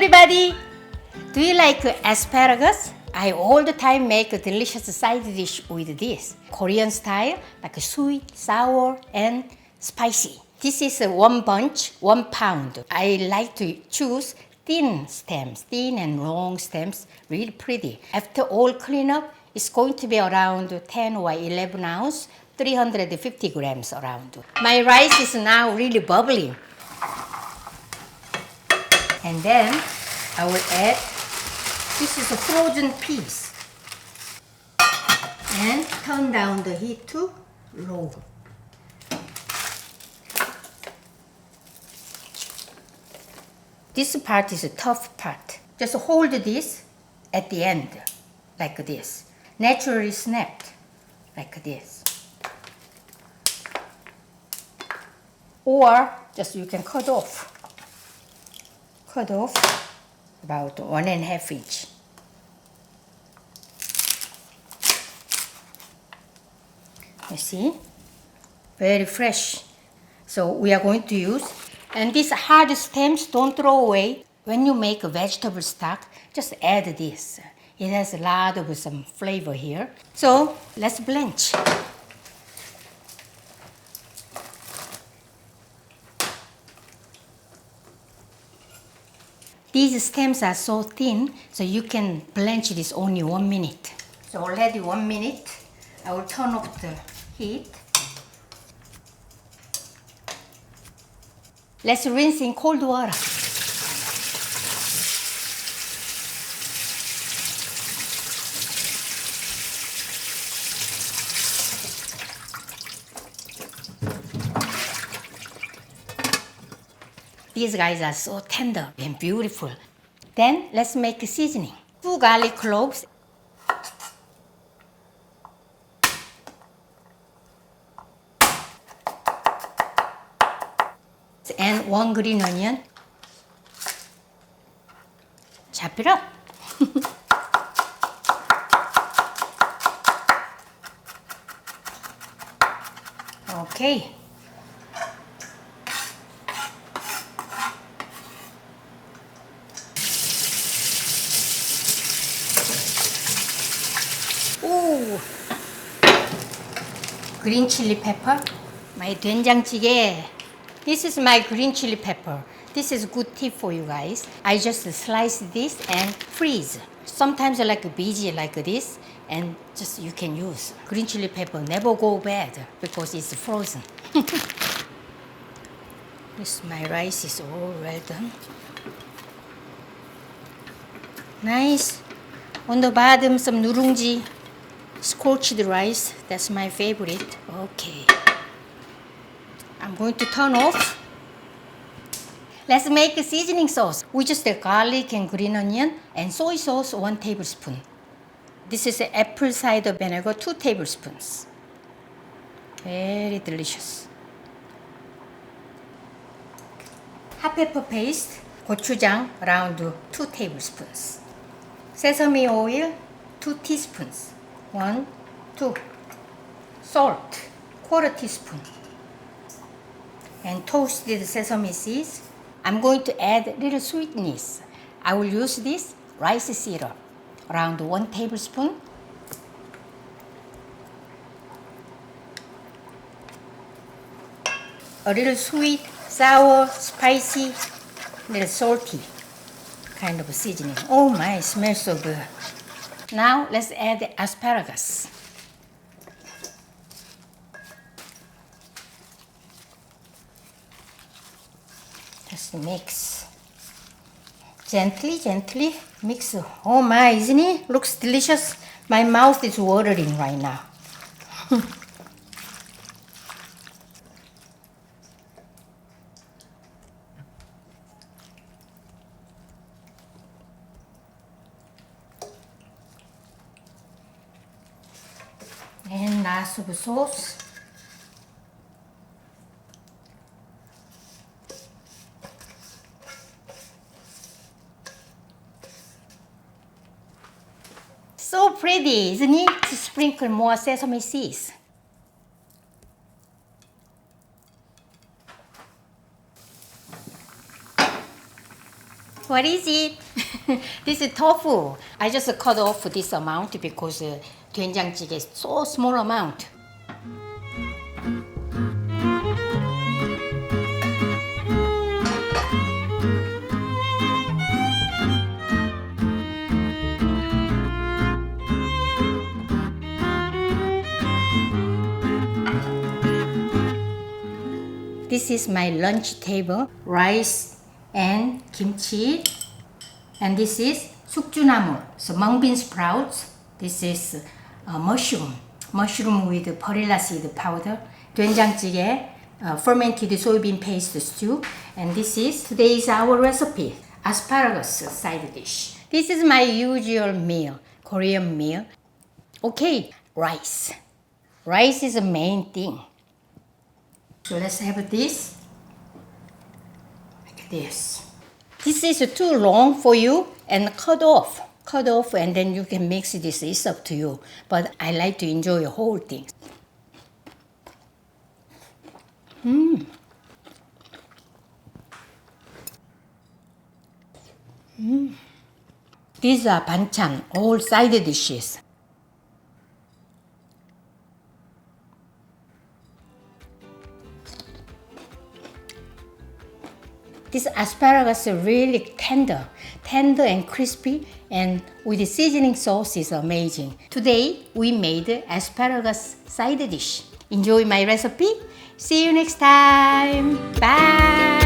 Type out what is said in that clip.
everybody! Do you like asparagus? I all the time make a delicious side dish with this. Korean style, like sweet, sour, and spicy. This is one bunch, 1 pound. I like to choose thin stems, thin and long stems, really pretty. After all clean up, it's going to be around 10 or 11 ounce, 350 grams around. My rice is now really bubbling. And then I will add, this is a frozen peas. And turn down the heat to low. This part is a tough part. Just hold this at the end, like this. Naturally snapped, like this. Or just you can cut off. Cut off about 1.5 inch. You see? Very fresh. So we are going to use, and these hard stems don't throw away. When you make a vegetable stock, just add this. It has a lot of some flavor here. So let's blanch. These stems are so thin, so you can blanch this only 1 minute. So already 1 minute, I will turn off the heat. Let's rinse in cold water. These guys are so tender and beautiful. Then let's make a seasoning. 2 garlic cloves. And 1 green onion. Chop it up. Okay. Ooh. Green chili pepper. My 된장찌개. This is my green chili pepper. This is a good tip for you guys. I just slice this and freeze. Sometimes I like BG like this, and just you can use. Green chili pepper never go bad because it's frozen. This my rice is all well done. Nice. On the bottom some 누룽지, scorched rice. That's my favorite. Okay. I'm going to turn off. Let's make a seasoning sauce. We just add garlic and green onion and soy sauce 1 tablespoon. This is apple cider vinegar 2 tablespoons. Very delicious. Hot pepper paste, gochujang around 2 tablespoons. Sesame oil 2 teaspoons. 1, 2. Salt 1/4 teaspoon. And toasted sesame seeds. I'm going to add little sweetness. I will use this rice syrup, around 1 tablespoon. A little sweet, sour, spicy, little salty kind of seasoning. Oh my, it smells so good. Now let's add the asparagus. Just mix. Gently mix. Oh my, isn't it? Looks delicious. My mouth is watering right now. And lots of sauce. So pretty, isn't it? To sprinkle more sesame seeds. What is it? This is tofu. I just cut off this amount because 된장찌개 is so small amount. This is my lunch table, rice and kimchi. And this is 숙주나물, so mung bean sprouts. This is mushroom with perilla seed powder. 된장찌개, fermented soybean paste stew. And this is today's our recipe, asparagus side dish. This is my usual meal, Korean meal. Okay, rice. Rice is the main thing. So let's have this, like this. This is too long for you and cut off and then you can mix this, it's up to you. But I like to enjoy the whole thing. These are banchan, all side dishes. This asparagus is really tender and crispy, and with the seasoning sauce is amazing. Today we made asparagus side dish. Enjoy my recipe. See you next time. Bye.